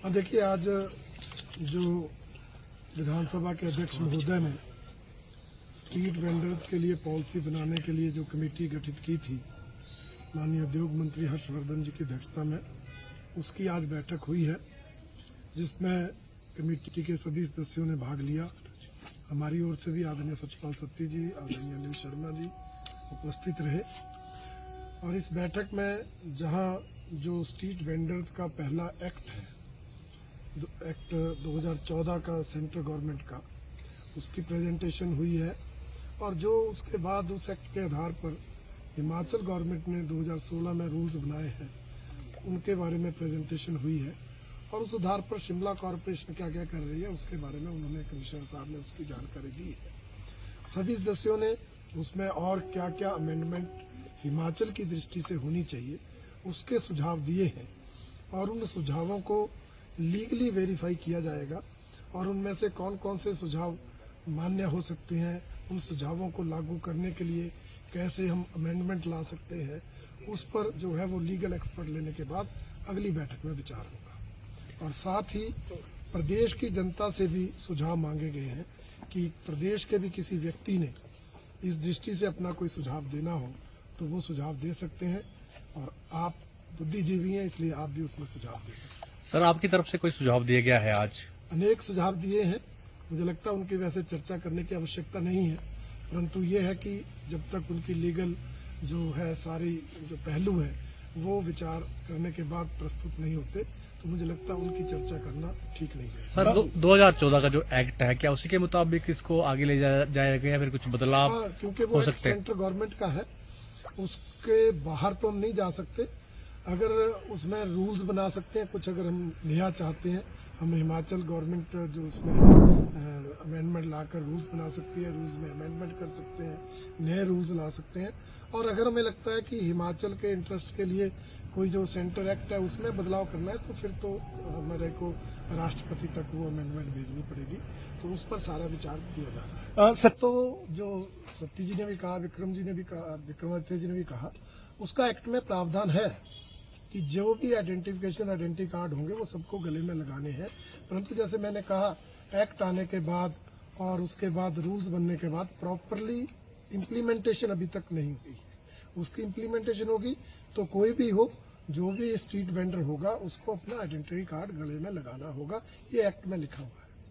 देखिए, आज जो विधानसभा के अध्यक्ष महोदय ने स्ट्रीट वेंडर्स के लिए पॉलिसी बनाने के लिए जो कमेटी गठित की थी माननीय उद्योग मंत्री हर्षवर्धन जी की अध्यक्षता में, उसकी आज बैठक हुई है, जिसमें कमेटी के सभी सदस्यों ने भाग लिया। हमारी ओर से भी आदरणीय सत्यपाल सत्ती जी, आदरणीय अनिल शर्मा जी उपस्थित रहे। और इस बैठक में जहां जो स्ट्रीट वेंडर्स का पहला एक्ट है, एक्ट 2014 का सेंट्रल गवर्नमेंट का, उसकी प्रेजेंटेशन हुई है। और जो उसके बाद उस एक्ट के आधार पर हिमाचल गवर्नमेंट ने 2016 में रूल्स बनाए हैं, उनके बारे में प्रेजेंटेशन हुई है। और उस आधार पर शिमला कॉरपोरेशन क्या क्या कर रही है उसके बारे में उन्होंने, कमिश्नर साहब ने उसकी जानकारी दी है। सभी सदस्यों ने उसमें और क्या क्या अमेंडमेंट हिमाचल की दृष्टि से होनी चाहिए उसके सुझाव दिए हैं। और उन सुझावों को लीगली वेरीफाई किया जाएगा और उनमें से कौन कौन से सुझाव मान्य हो सकते हैं, उन सुझावों को लागू करने के लिए कैसे हम अमेंडमेंट ला सकते हैं, उस पर जो है वो लीगल एक्सपर्ट लेने के बाद अगली बैठक में विचार होगा। और साथ ही प्रदेश की जनता से भी सुझाव मांगे गए हैं कि प्रदेश के भी किसी व्यक्ति ने इस दृष्टि से अपना कोई सुझाव देना हो तो वो सुझाव दे सकते हैं। और आप बुद्धिजीवी हैं, इसलिए आप भी उसमें सुझाव दे सकते हैं। सर, आपकी तरफ से कोई सुझाव दिया गया है? आज अनेक सुझाव दिए हैं, मुझे लगता है उनकी वैसे चर्चा करने की आवश्यकता नहीं है, परंतु ये है कि जब तक उनकी लीगल जो है सारी जो पहलू है वो विचार करने के बाद प्रस्तुत नहीं होते तो मुझे लगता है उनकी चर्चा करना ठीक नहीं है। सर, 2014 का जो एक्ट है, क्या उसी के मुताबिक इसको आगे ले जाएगा या फिर कुछ बदलाव? क्योंकि वो सेंट्रल गवर्नमेंट का है, उसके बाहर तो हम नहीं जा सकते। अगर उसमें रूल्स बना सकते हैं कुछ, अगर हम नया चाहते हैं, हम हिमाचल गवर्नमेंट जो उसमें अमेंडमेंट लाकर रूल्स बना सकती है, रूल्स में अमेंडमेंट कर सकते हैं, नए रूल्स ला सकते हैं। और अगर हमें लगता है कि हिमाचल के इंटरेस्ट के लिए कोई जो सेंटर एक्ट है उसमें बदलाव करना है तो फिर तो हमारे को राष्ट्रपति तक वो अमेंडमेंट भेजनी पड़ेगी, तो उस पर सारा विचार किया जा रहा है। सर, तो जो सत्ती जी ने भी कहा, विक्रमादित्य जी ने भी कहा, उसका एक्ट में प्रावधान है कि जो भी आइडेंटिटी कार्ड होंगे वो सबको गले में लगाने हैं। परंतु जैसे मैंने कहा, एक्ट आने के बाद और उसके बाद रूल्स बनने के बाद प्रॉपरली इम्प्लीमेंटेशन अभी तक नहीं हुई है। उसकी इम्प्लीमेंटेशन होगी तो कोई भी हो, जो भी स्ट्रीट वेंडर होगा उसको अपना आइडेंटिटी कार्ड गले में लगाना होगा। ये एक्ट में लिखा हुआ है।